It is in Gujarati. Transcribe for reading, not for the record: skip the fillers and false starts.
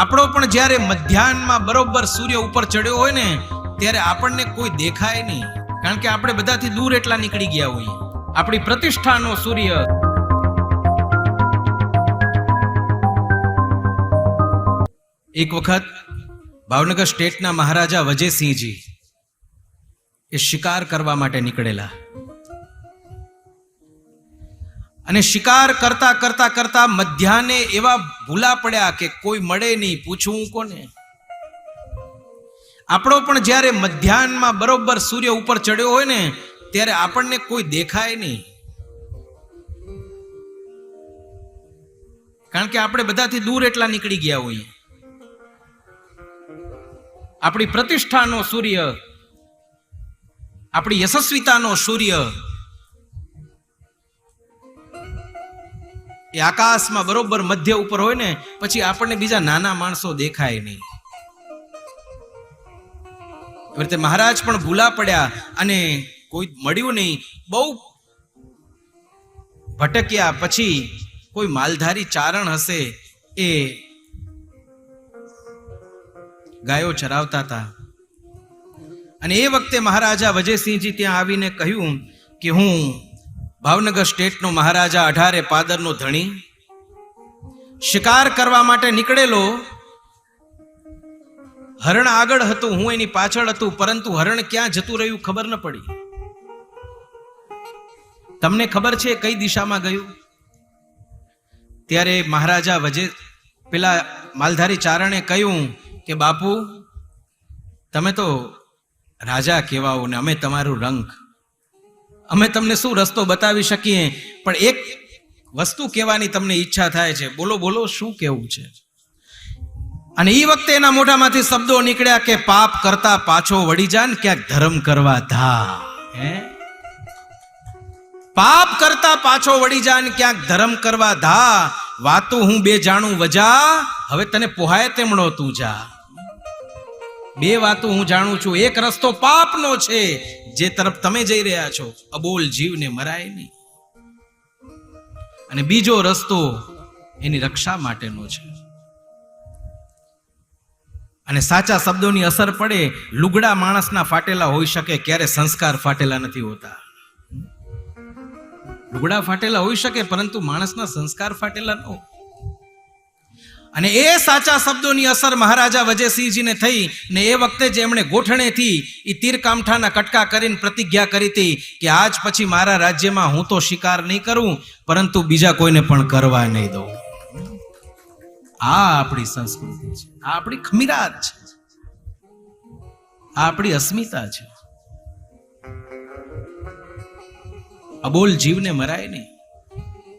આપણો પણ જ્યારે મધ્યાહનમાં બરોબર સૂર્ય ઉપર ચડ્યો હોય ને ત્યારે આપણને કોઈ દેખાય નહીં, કારણ કે આપણે બધાથી દૂર એટલા નીકળી ગયા હોઈએ. આપણી પ્રતિષ્ઠાનો સૂર્ય. એક વખત ભાવનગર સ્ટેટના મહારાજા વજયસિંહજી એ શિકાર કરવા માટે નીકળેલા અને શિકાર કરતા કરતા કરતા મધ્યાહને એવા ભૂલા પડ્યા કે કોઈ મળે નહીં, પૂછવું કોને. આપણો પણ જ્યારે મધ્યાહનમાં બરોબર સૂર્ય ઉપર ચડ્યો હોય ને ત્યારે આપણને કોઈ દેખાય નહીં, કારણ કે આપણે બધાથી દૂર એટલા નીકળી ગયા હોઈએ. આપણી પ્રતિષ્ઠાનો સૂર્ય, આપણી યશસ્વિતાનો સૂર્ય એ આકાશમાં બરોબર મધ્ય ઉપર હોય ને પછી આપણને બીજા નાના માણસો દેખાય નહીં. એ રીતે મહારાજ પણ ભૂલા પડ્યા અને કોઈ મળ્યું નહીં. બહુ ભટક્યા પછી કોઈ માલધારી ચારણ હશે, એ ગાયો ચરાવતા હતા અને એ વખતે મહારાજા વજયસિંહજી ત્યાં આવીને કહ્યું કે હું ભાવનગર સ્ટેટનો મહારાજા 18 પાદરનો ધણી શિકાર કરવા માટે નીકળેલો. હરણ આગળ હતું, હું એની પાછળ હતું, પરંતુ હરણ ક્યાં જતું રહ્યું ખબર ન પડી. તમને ખબર છે કઈ દિશામાં ગયું? ત્યારે મહારાજા પેલા માલધારી ચારણે કહ્યું કે બાપુ, તમે તો રાજા કહેવાઓ ને અમે તમારું રંગ, અમે તમને શું રસ્તો બતાવી શકીએ, પણ એક વસ્તુ કહેવાની તમને ઈચ્છા થાય છે. બોલો બોલો, શું કહેવું છે? અને એ વખતે એના મોઢામાંથી શબ્દો નીકળ્યા કે પાપ કરતા પાછો વળી જા ને ક્યાંક ધર્મ કરવા ધા. પાપ કરતા પાછો વળી જા ને ક્યાંક ધર્મ કરવા ધા. વાતું હું બે જાણું વજા, હવે તને પોહાય તેમણો તું જા. બે વાતો હું જાણું છું, એક રસ્તો પાપનો છે જે તરફ તમે જઈ રહ્યા છો, અબોલ જીવને મરાય નહીં, અને બીજો રસ્તો એની રક્ષા માટેનો છે. અને સાચા શબ્દોની અસર પડે. લુગડા માણસના ફાટેલા હોઈ શકે, ક્યારે સંસ્કાર ફાટેલા નથી હોતા. લુગડા ફાટેલા હોઈ શકે પરંતુ માણસના સંસ્કાર ફાટેલા ન હોય. અને એ સાચા શબ્દોની અસર મહારાજા વજયસિંહજીને થઈ ને એ વખતે જ એમણે ગોઠણેથી એ તીર કામઠાના કટકા કરીને પ્રતિજ્ઞા કરી હતી કે આજ પછી મારા રાજ્યમાં હું તો શિકાર નહીં કરું, પરંતુ બીજા કોઈને પણ કરવા નહીં દઉં. આ આપણી સંસ્કૃતિ છે, આ આપણી ખમીરાત છે, આ આપણી અસ્મિતા છે. અબોલ જીવને મરાય નહીં.